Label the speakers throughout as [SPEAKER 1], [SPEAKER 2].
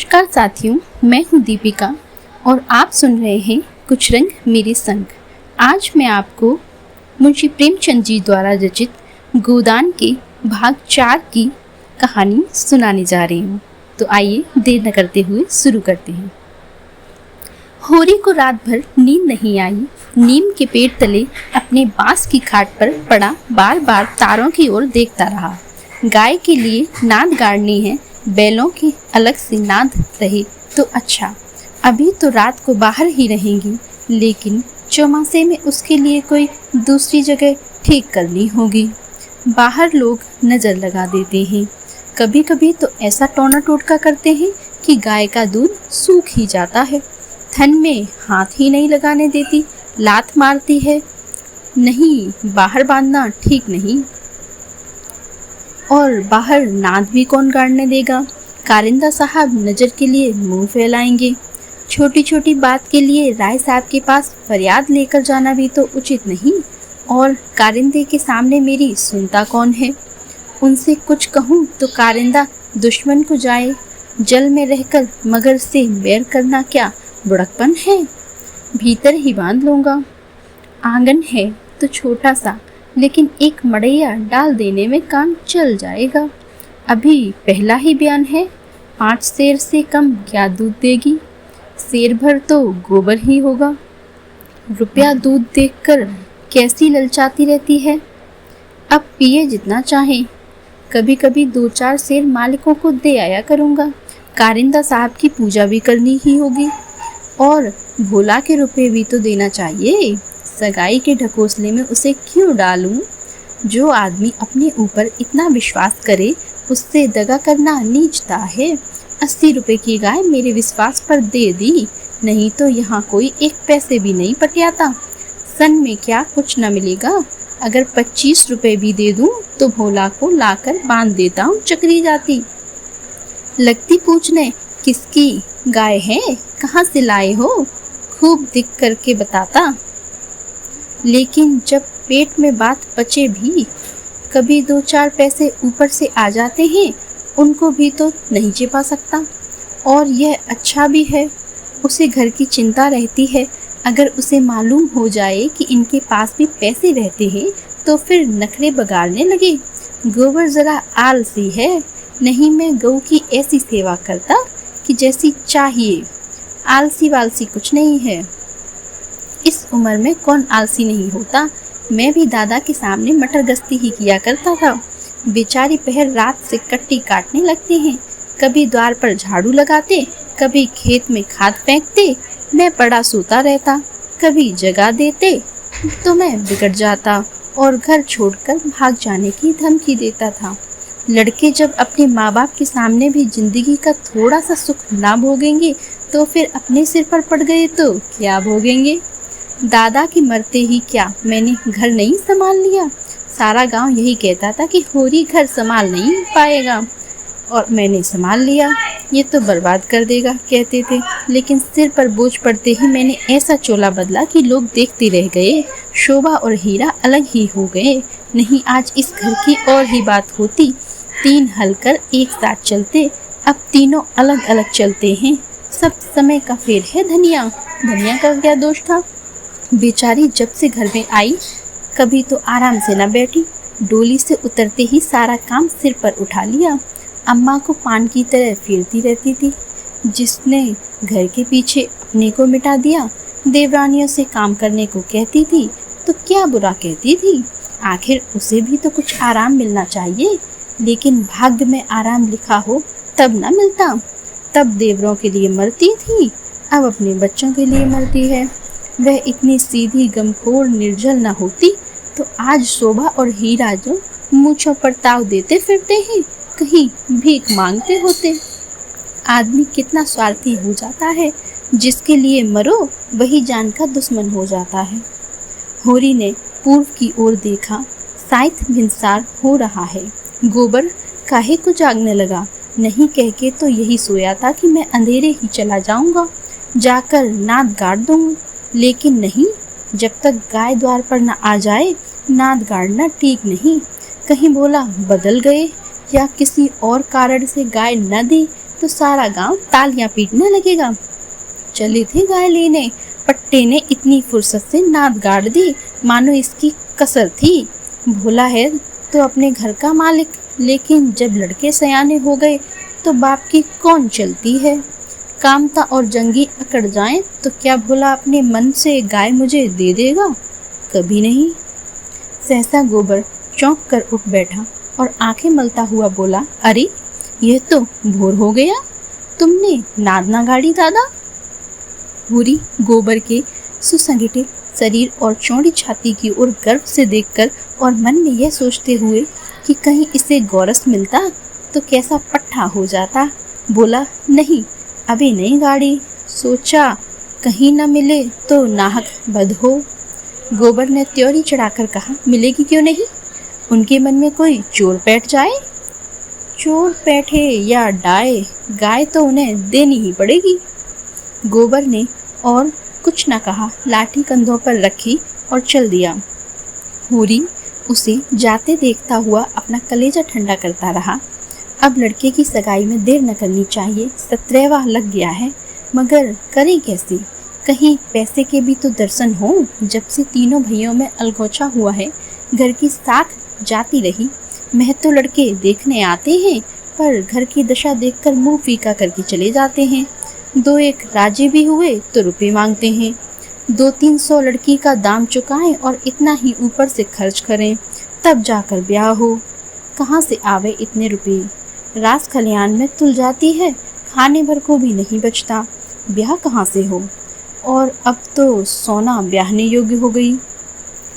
[SPEAKER 1] नमस्कार साथियों, मैं हूँ दीपिका और आप सुन रहे हैं कुछ रंग मेरे संग। आज मैं आपको मुंशी प्रेमचंद जी द्वारा रचित गोदान के भाग 4 की कहानी सुनाने जा रही हूँ। तो आइए देर न करते हुए शुरू करते हैं। होरी को रात भर नींद नहीं आई। नीम के पेड़ तले अपने बांस की खाट पर पड़ा बार बार तारों की ओर देखता रहा। गाय के लिए नाद गाड़नी है, बैलों की अलग से नाद रहे तो अच्छा। अभी तो रात को बाहर ही रहेंगी, लेकिन चौमासे में उसके लिए कोई दूसरी जगह ठीक करनी होगी। बाहर लोग नज़र लगा देते हैं, कभी कभी तो ऐसा टोना टोटका करते हैं कि गाय का दूध सूख ही जाता है। थन में हाथ ही नहीं लगाने देती, लात मारती है। नहीं, बाहर बांधना ठीक नहीं। और बाहर नाद भी कौन गाड़ने देगा? कारिंदा साहब नज़र के लिए मुंह फैलाएंगे। छोटी छोटी बात के लिए राय साहब के पास फरियाद लेकर जाना भी तो उचित नहीं। और कारिंदे के सामने मेरी सुनता कौन है? उनसे कुछ कहूँ तो कारिंदा दुश्मन को जाए। जल में रहकर मगर से बैर करना क्या बुड़कपन है? भीतर ही बांध लूँगा। आंगन है तो छोटा सा, लेकिन एक मड़ैया डाल देने में काम चल जाएगा। अभी पहला ही बयान है, 5 सेर से कम क्या दूध देगी? सेर भर तो गोबर ही होगा। रुपया दूध देखकर कैसी ललचाती रहती है। अब पिए जितना चाहें। कभी कभी 2-4 सेर मालिकों को दे आया करूँगा। कारिंदा साहब की पूजा भी करनी ही होगी और भोला के रुपए भी तो देना चाहिए। सगाई के ढकोसले में उसे क्यों डालूं? जो आदमी अपने ऊपर इतना विश्वास करे उससे दगा करना नीचता है। 80 रुपए की गाय मेरे विश्वास पर दे दी, नहीं तो यहाँ कोई 1 पैसे भी नहीं पटियाता। सन में क्या कुछ न मिलेगा। अगर 25 रुपए भी दे दूं तो भोला को लाकर बांध देता हूँ चकरी जाती। लगती पूछने किसकी गाय है, कहाँ से लाए हो? खूब दिख करके बताता। लेकिन जब पेट में बात पचे भी, कभी 2-4 पैसे ऊपर से आ जाते हैं, उनको भी तो नहीं छिपा सकता। और यह अच्छा भी है, उसे घर की चिंता रहती है। अगर उसे मालूम हो जाए कि इनके पास भी पैसे रहते हैं तो फिर नखरे बगाड़ने लगे। गोबर जरा आलसी है, नहीं मैं गऊ की ऐसी सेवा करता कि जैसी चाहिए। आलसी वालसी कुछ नहीं है। इस उम्र में कौन आलसी नहीं होता। मैं भी दादा के सामने मटर गश्ती ही किया करता था। बेचारी पहर रात से कट्टी काटने लगते हैं। कभी द्वार पर झाड़ू लगाते, कभी खेत में खाद फेंकते। मैं पड़ा सोता रहता। कभी जगा देते तो मैं बिगड़ जाता और घर छोड़कर भाग जाने की धमकी देता था। लड़के जब अपने माँ बाप के सामने भी जिंदगी का थोड़ा सा सुख ना भोगेंगे तो फिर अपने सिर पर पड़ गए तो क्या भोगेंगे? दादा की मरते ही क्या मैंने घर नहीं संभाल लिया? सारा गांव यही कहता था कि होरी घर संभाल नहीं पाएगा, और मैंने संभाल लिया। ये तो बर्बाद कर देगा कहते थे, लेकिन सिर पर बोझ पड़ते ही मैंने ऐसा चोला बदला कि लोग देखते रह गए। शोभा और हीरा अलग ही हो गए। नहीं, आज इस घर की और ही बात होती। 3 हलकर एक साथ चलते, अब तीनों अलग अलग चलते हैं। सब समय का फेर है। धनिया का क्या दोष था? बेचारी जब से घर में आई कभी तो आराम से न बैठी। डोली से उतरते ही सारा काम सिर पर उठा लिया। अम्मा को पान की तरह फेरती रहती थी। जिसने घर के पीछे अपने को मिटा दिया, देवरानियों से काम करने को कहती थी तो क्या बुरा कहती थी? आखिर उसे भी तो कुछ आराम मिलना चाहिए। लेकिन भाग्य में आराम लिखा हो तब न मिलता। तब देवरों के लिए मरती थी, अब अपने बच्चों के लिए मरती है। वह इतनी सीधी गमखोर निर्जल न होती तो आज शोभा और हीरा जो मूंछों पर ताव देते फिरते हैं, कहीं भीख मांगते होते। आदमी कितना स्वार्थी हो जाता है। जिसके लिए मरो वही जान का दुश्मन हो जाता है। होरी ने पूर्व की ओर देखा। शायद भिनसार हो रहा है। गोबर काहे को जागने लगा? नहीं कह के तो यही सोया था कि मैं अंधेरे ही चला जाऊंगा, जाकर नाद गाड़ दूंगा। लेकिन नहीं, जब तक गाय द्वार पर न आ जाए नाद गाड़ना ठीक नहीं। कहीं बोला बदल गए या किसी और कारण से गाय न दी तो सारा गांव तालियां पीटने लगेगा। चले थे गाय लेने, पट्टे ने इतनी फुर्सत से नाद गाड़ दी मानो इसकी कसर थी। भोला है तो अपने घर का मालिक, लेकिन जब लड़के सयाने हो गए तो बाप की कौन चलती है। कामता और जंगी अकड़ जाएं तो क्या भोला अपने मन से गाय मुझे दे देगा? कभी नहीं। सहसा गोबर चौंक कर उठ बैठा और आंखें मलता हुआ बोला, अरे यह तो भोर हो गया, तुमने नाद ना गाड़ी दादा। भूरी गोबर के सुसंगठित शरीर और चौड़ी छाती की ओर गर्व से देखकर और मन में यह सोचते हुए कि कहीं इसे गौरस मिलता तो कैसा पट्टा हो जाता, बोला, नहीं अभी नहीं गाड़ी। सोचा कहीं न मिले तो नाहक बद हो। गोबर ने त्योरी चढ़ाकर कहा, मिलेगी क्यों नहीं, उनके मन में कोई चोर बैठ जाए। चोर बैठे या डाए, गाय तो उन्हें देनी ही पड़ेगी। गोबर ने और कुछ न कहा, लाठी कंधों पर रखी और चल दिया। होरी उसे जाते देखता हुआ अपना कलेजा ठंडा करता रहा। अब लड़के की सगाई में देर न करनी चाहिए, 17वां लग गया है, मगर करें कैसे? कहीं पैसे के भी तो दर्शन हो। जब से तीनों भाइयों में अलगोचा हुआ है, घर की साख जाती रही। महतो लड़के देखने आते हैं पर घर की दशा देखकर मुंह फीका करके चले जाते हैं। 2-1 राजी भी हुए तो रुपए मांगते हैं। 200-300 लड़की का दाम चुकाएं और इतना ही ऊपर से खर्च करें, तब जाकर ब्याह हो। कहाँ से आवे इतने रुपए? रास खलियान में तुल जाती है, खाने भर को भी नहीं बचता, ब्याह कहाँ से हो? और अब तो सोना ब्याहने योग्य हो गई।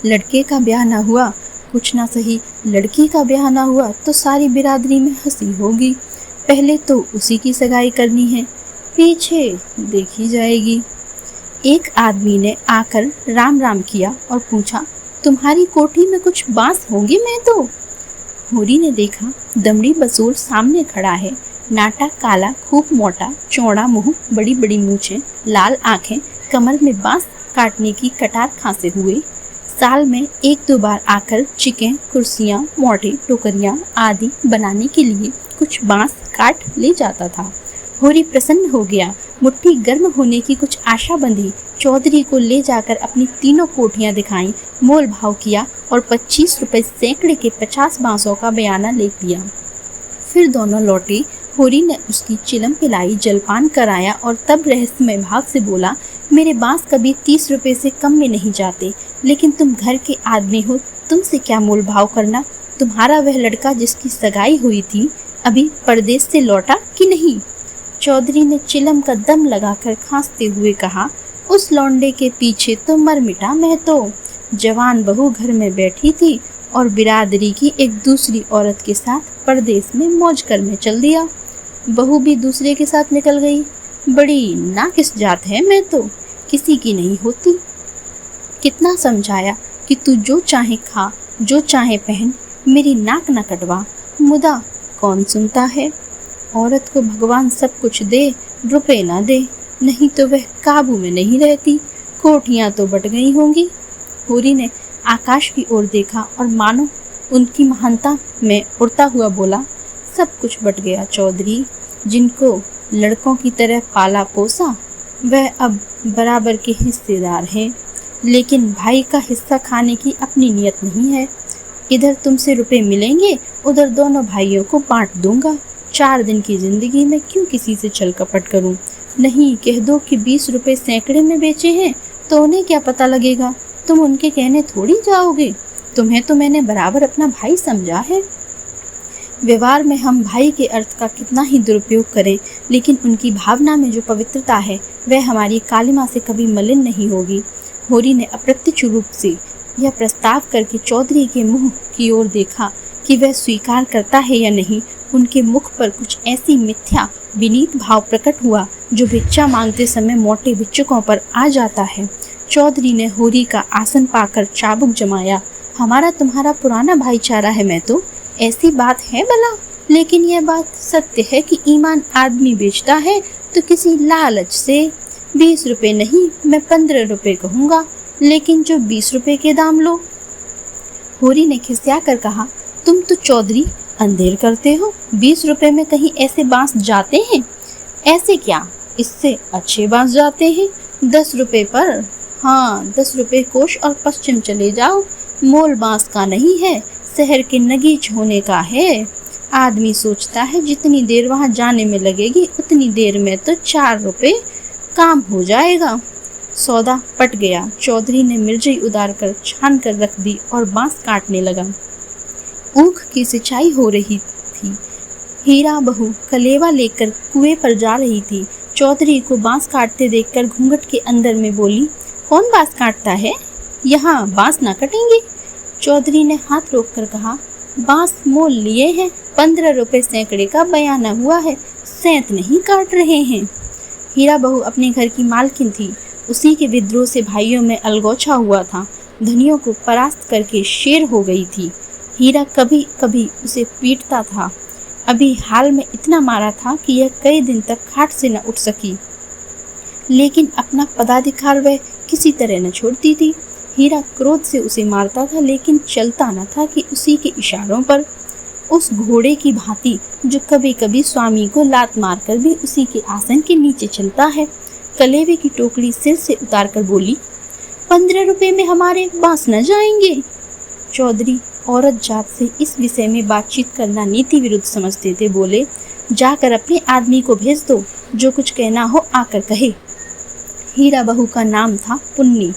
[SPEAKER 1] लड़के का ब्याह ना हुआ कुछ ना सही, लड़की का ब्याह ना हुआ तो सारी बिरादरी में हंसी होगी। पहले तो उसी की सगाई करनी है, पीछे देखी जाएगी। एक आदमी ने आकर राम राम किया और पूछा, तुम्हारी कोठी में कुछ बांस होंगे? मैं तो। होरी ने देखा, दमड़ी बसूर सामने खड़ा है, नाटा काला, खूब मोटा, चौड़ा मुंह, बड़ी बड़ी मूछें, लाल आंखें, कमर में बांस काटने की कटार खांसे हुए। साल में 1-2 बार आकर चिकें, कुर्सियां, मोटे, टोकरियां आदि बनाने के लिए कुछ बांस काट ले जाता था। होरी प्रसन्न हो गया, मुट्ठी गर्म होने की कुछ आशा बंधी। चौधरी को ले जाकर अपनी तीनों कोठियां दिखाई, मोल भाव किया और 25 रुपए सैकड़े के 50 बांसों का बयाना ले लिया। फिर दोनों लौटे। होरी ने उसकी चिलम पिलाई, जलपान कराया और तब रहस्यमय भाव से बोला, मेरे बांस कभी 30 रुपए से कम में नहीं जाते, लेकिन तुम घर के आदमी हो, तुमसे क्या मोल भाव करना? तुम्हारा वह लड़का जिसकी सगाई हुई थी अभी परदेश से लौटा कि नहीं? चौधरी ने चिलम का दम लगाकर खांसते हुए कहा, उस लौंडे के पीछे तो मर मिटा मैं तो। जवान बहू घर में बैठी थी और बिरादरी की एक दूसरी औरत के साथ परदेश में मौज करने चल दिया। बहू भी दूसरे के साथ निकल गई। बड़ी नाकिस जात है मैं तो, किसी की नहीं होती। कितना समझाया कि तू जो चाहे खा, जो चाहे पहन, मेरी नाक न कटवा, मुदा कौन सुनता है? औरत को भगवान सब कुछ दे, रुपए ना दे, नहीं तो वह काबू में नहीं रहती। कोठियां तो बट गई होंगी। होरी ने आकाश की ओर देखा और मानो उनकी महानता में उड़ता हुआ बोला, सब कुछ बट गया चौधरी। जिनको लड़कों की तरह पाला पोसा, वह अब बराबर के हिस्सेदार हैं, लेकिन भाई का हिस्सा खाने की अपनी नियत नहीं है। इधर तुमसे रुपए मिलेंगे, उधर दोनों भाइयों को बांट दूंगा। 4 दिन की जिंदगी में क्यों किसी से छल कपट करूं? नहीं कह दो कि 20 रुपए सैकड़े में बेचे हैं तो उन्हें क्या पता लगेगा? तुम उनके कहने थोड़ी जाओगे। तुम्हें तो मैंने बराबर अपना भाई समझा है। व्यवहार में हम भाई के अर्थ का कितना ही दुरुपयोग करें, लेकिन उनकी भावना में जो पवित्रता है वह हमारी कालिमा से कभी मलिन नहीं होगी। होरी ने अप्रत्यक्ष रूप से यह प्रस्ताव करके चौधरी के मुंह की ओर देखा कि वह स्वीकार करता है या नहीं। उनके मुख पर कुछ ऐसी मिथ्या विनीत भाव प्रकट हुआ जो भिक्षा मांगते समय मोटे भिक्षुकों पर आ जाता है। चौधरी ने होरी का आसन पाकर चाबुक जमाया, हमारा तुम्हारा पुराना भाईचारा है मैं तो, ऐसी बात है भला? लेकिन यह बात सत्य है कि ईमान आदमी बेचता है तो किसी लालच से। 20 रुपए नहीं, मैं 15 रुपए कहूँगा, लेकिन जो 20 रुपए के दाम लो। होरी ने खिसिया कर कहा, तुम तो चौधरी अंधेर करते हो। 20 रुपए में कहीं ऐसे बांस जाते हैं? ऐसे क्या, इससे अच्छे बांस जाते हैं 10 रुपए पर। हाँ, 10 रुपए कोष और पश्चिम चले जाओ, मोल बांस का नहीं है, शहर के नगीच होने का है। आदमी सोचता है जितनी देर वहां जाने में लगेगी उतनी देर में तो 4 रुपए काम हो जाएगा। सौदा पट गया। चौधरी ने मिर्ची उतार कर छान कर रख दी और बांस काटने लगा। ऊख की सिंचाई हो रही थी। हीरा बहू कलेवा लेकर कुएं पर जा रही थी। चौधरी को बांस काटते देखकर घूंघट के अंदर में बोली, कौन बांस काटता है? यहाँ बांस ना कटेंगे। चौधरी ने हाथ रोककर कहा, बांस मोल लिए हैं, 15 रुपए सैकड़े का बयाना हुआ है, सेंत नहीं काट रहे हैं। हीरा बहू अपने घर की मालकिन थी। उसी के विद्रोह से भाइयों में अलगोछा हुआ था। धनियों को परास्त करके शेर हो गई थी। हीरा कभी कभी उसे पीटता था। अभी हाल में इतना मारा था कि यह कई दिन तक खाट से न उठ सकी, लेकिन अपना पदाधिकार वह किसी तरह न छोड़ती थी। हीरा क्रोध से उसे मारता था, लेकिन चलता न था कि उसी के इशारों पर। उस घोड़े की भांति जो कभी कभी स्वामी को लात मारकर भी उसी के आसन के नीचे चलता है। कलेवे की टोकरी सिर से उतारकर बोली, 15 रुपए में हमारे बांस न जाएंगे। चौधरी औरत जात से इस विषय में बातचीत करना नीति विरुद्ध समझते थे। बोले, जाकर अपने आदमी को भेज दो, जो कुछ कहना हो आकर कहे। हीरा बहू का नाम था पुन्नी।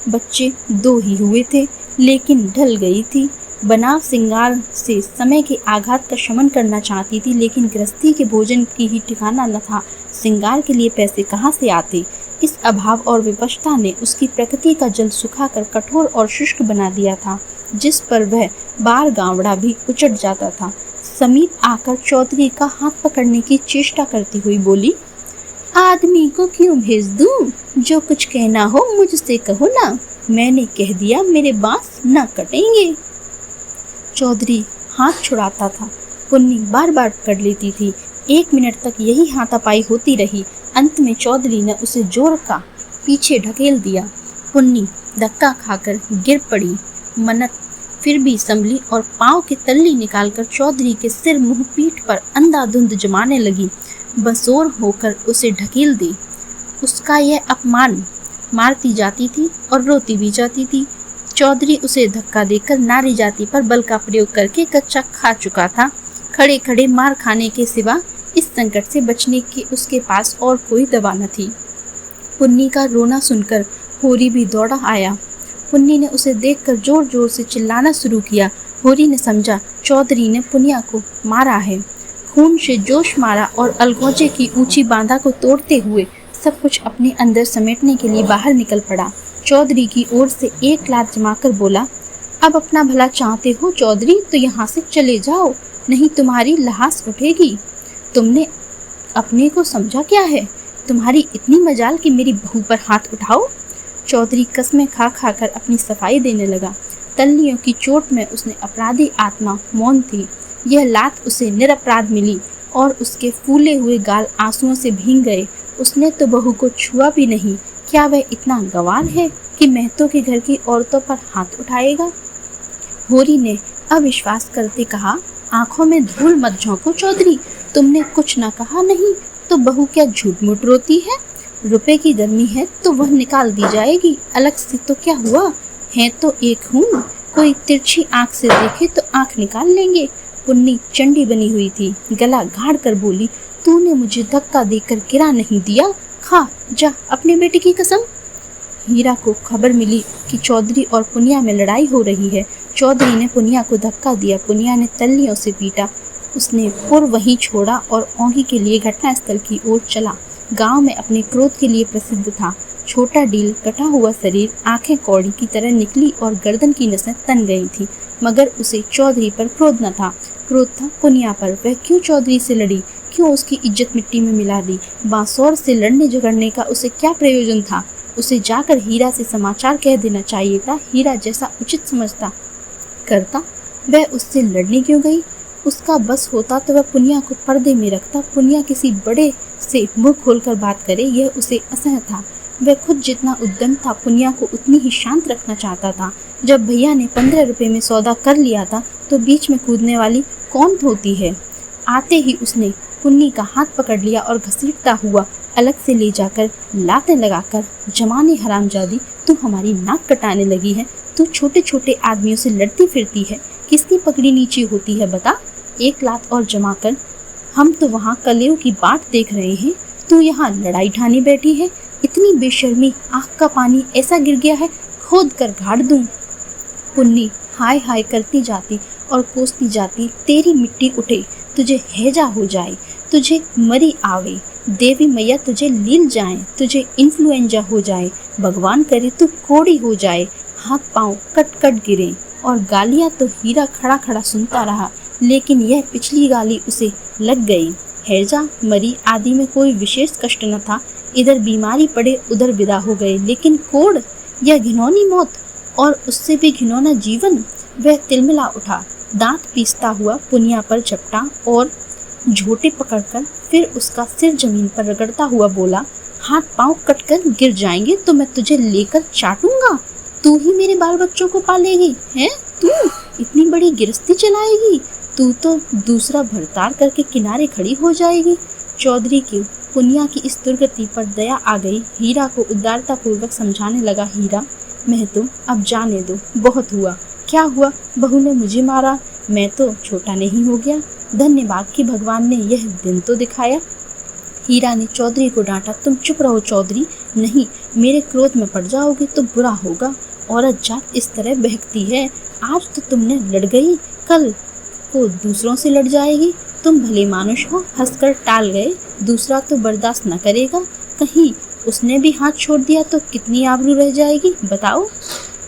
[SPEAKER 1] बच्चे 2 ही हुए थे, लेकिन ढल गई थी। बनाव सिंगार से समय के आघात का शमन करना चाहती थी, लेकिन गृहस्थी के भोजन की ही ठिकाना न था। सिंगार के लिए पैसे कहाँ से आते? इस अभाव और विवशता ने उसकी प्रकृति का जल सुखाकर कठोर और शुष्क बना दिया था, जिस पर वह बार गावड़ा भी उचट जाता था। समीप आकर चौधरी का हाथ पकड़ने की चेष्टा करती हुई बोली, आदमी को क्यों भेज दूं? जो कुछ कहना हो मुझसे कहो ना, मैंने कह दिया मेरे बांस न कटेंगे। चौधरी हाथ छुड़ाता था, पुन्नी बार बार पकड़ लेती थी। 1 मिनट तक यही हाथापाई होती रही। अंत में चौधरी ने उसे जोर का पीछे ढकेल दिया। पुन्नी धक्का खाकर गिर पड़ी। मन्नत फिर भी संभली और पांव की तल्ली निकालकर चौधरी के सिर मुंह पीठ पर अंधाधुंध जमाने लगी। बसोर होकर उसे ढकेल दी। उसका यह अपमान मारती जाती थी और रोती भी जाती थी। चौधरी उसे धक्का देकर नारी जाति पर बल का प्रयोग करके कच्चा खा चुका था। खड़े खड़े मार खाने के सिवा इस संकट से बचने की उसके पास और कोई दवा न थी। पुन्नी का रोना सुनकर होरी भी दौड़ा आया। पुन्नी ने उसे देखकर जोर जोर से चिल्लाना शुरू किया। होरी ने समझा चौधरी ने पुनिया को मारा है। खून से जोश मारा और अलगोजे की ऊंची बांधा को तोड़ते हुए सब कुछ अपने अंदर समेटने के लिए बाहर निकल पड़ा। चौधरी की ओर से एक लात जमाकर बोला, अब अपना भला चाहते हो चौधरी तो यहाँ से चले जाओ, नहीं तुम्हारी लहास उठेगी। तुमने अपने को समझा क्या है? तुम्हारी इतनी मजाल कि मेरी बहू पर हाथ उठाओ। चौधरी कसमें खा खा कर अपनी सफाई देने लगा। तल्लियों की चोट में उसने अपराधी आत्मा मौन थी। यह लात उसे निरपराध मिली और उसके फूले हुए गाल आंसुओं से भीग गए। उसने तो बहू को छुआ भी नहीं। क्या वह इतना गंवार है कि महतो के घर की औरतों पर हाथ उठाएगा? होरी ने अविश्वास करते कहा, आंखों में धूल मत झोंको चौधरी, तुमने कुछ ना कहा नहीं तो बहू क्या झूठ मूठ रोती है? रुपए की गर्मी है तो वह निकाल दी जाएगी, अलग से तो क्या हुआ है, तो एक हूँ, कोई तिरछी आंख से देखे तो आंख निकाल लेंगे। पुन्नी चंडी बनी हुई थी। गला गाड़ कर बोली, तूने मुझे धक्का देकर गिरा नहीं दिया, खा जा अपने बेटे की कसम। हीरा को खबर मिली कि चौधरी और पुनिया में लड़ाई हो रही है। चौधरी ने पुनिया को धक्का दिया। पुनिया ने तल्लियों से पीटा। उसने पुर वहीं छोड़ा और औंधी के लिए घटनास्थल की ओर चला। गांव में अपने क्रोध के लिए प्रसिद्ध था। छोटा डील, कटा हुआ शरीर, आंखें कौड़ी की तरह निकली और गर्दन की नसें तन गई थी, मगर उसे चौधरी पर क्रोध न था। क्रोध था पुनिया पर। वह क्यों चौधरी से लड़ी? क्यों उसकी इज्जत मिट्टी में मिला दी? बांसौर से लड़ने झगड़ने का उसे क्या प्रयोजन था? उसे जाकर हीरा से समाचार कह देना चाहिए था। हीरा जैसा उचित समझता करता। वह उससे लड़ने क्यों गई? उसका बस होता तो वह पुनिया को पर्दे में रखता। पुनिया किसी बड़े से मुंह खोलकर बात करे, यह उसे असह्य था। वह खुद जितना उद्यम था, पुनिया को उतनी ही शांत रखना चाहता था। जब भैया ने 15 रुपए में सौदा कर लिया था तो बीच में कूदने वाली कौन होती है? आते ही उसने पुन्नी का हाथ पकड़ लिया और घसीटता हुआ अलग से ले जाकर लातें लगाकर, जमाने हरामजादी, तू हमारी नाक कटाने लगी है। तू छोटे छोटे आदमियों से लड़ती फिरती है, किसकी पगड़ी नीची होती है बता। एक लात और जमा कर, हम तो वहाँ कलेव की बाट देख रहे हैं, तू यहाँ लड़ाई ठानी बैठी है। इतनी बेशर्मी, आँख का पानी ऐसा गिर गया है, खोद कर गाड़ दूं। पुन्नी हाय हाय करती जाती और कोसती जाती, तेरी मिट्टी उठे, तुझे हैजा हो जाए, तुझे मरी आवे, देवी मैया तुझे लील जाए, तुझे इन्फ्लुएंजा हो जाए, भगवान करे तू कोड़ी हो जाए, हाथ पांव कट कट गिरे। और गालियां तो हीरा खड़ा खड़ा सुनता रहा, लेकिन यह पिछली गाली उसे लग गई। हैजा मरी आदि में कोई विशेष कष्ट न था, इधर बीमारी पड़े उधर विदा हो गए, लेकिन कोड़, यह घिनौनी मौत और उससे भी घिनौना जीवन। वह तिलमिला उठा, दांत पीसता हुआ पुनिया पर झपटा और झोटे पकड़कर फिर उसका सिर जमीन पर रगड़ता हुआ बोला, हाथ पांव कटकर गिर जाएंगे तो मैं तुझे लेकर चाटूंगा। तू ही मेरे बाल बच्चों को पालेगी हैं? तू इतनी बड़ी गिरस्ती चलाएगी? तू तो दूसरा भरतार करके किनारे खड़ी हो जाएगी। चौधरी की पुनिया की इस दुर्गति पर दया आ गई। हीरा को उदारता पूर्वक समझाने लगा, हीरा महतो अब जाने दो, बहुत हुआ। क्या हुआ? बहू ने मुझे मारा, मैं तो छोटा नहीं हो गया। धन्यवाद कि भगवान ने यह दिन तो दिखाया। हीरा ने चौधरी को डांटा, तुम चुप रहो चौधरी, नहीं मेरे क्रोध में पड़ जाओगे तो बुरा होगा। औरत जात इस तरह बहकती है, आज तो तुमने लड़ गई, कल को दूसरों से लड़ जाएगी। तुम भले मानुष हो, हंसकर टाल गए, दूसरा तो बर्दाश्त न करेगा। कहीं उसने भी हाथ छोड़ दिया तो कितनी आबरू रह जाएगी बताओ।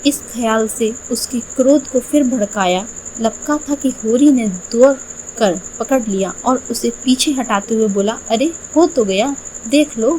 [SPEAKER 1] इस ख्याल से उसके क्रोध को फिर भड़काया। लपका था कि होरी ने दौड़ कर पकड़ लिया और उसे पीछे हटाते हुए बोला, अरे हो तो गया, देख लो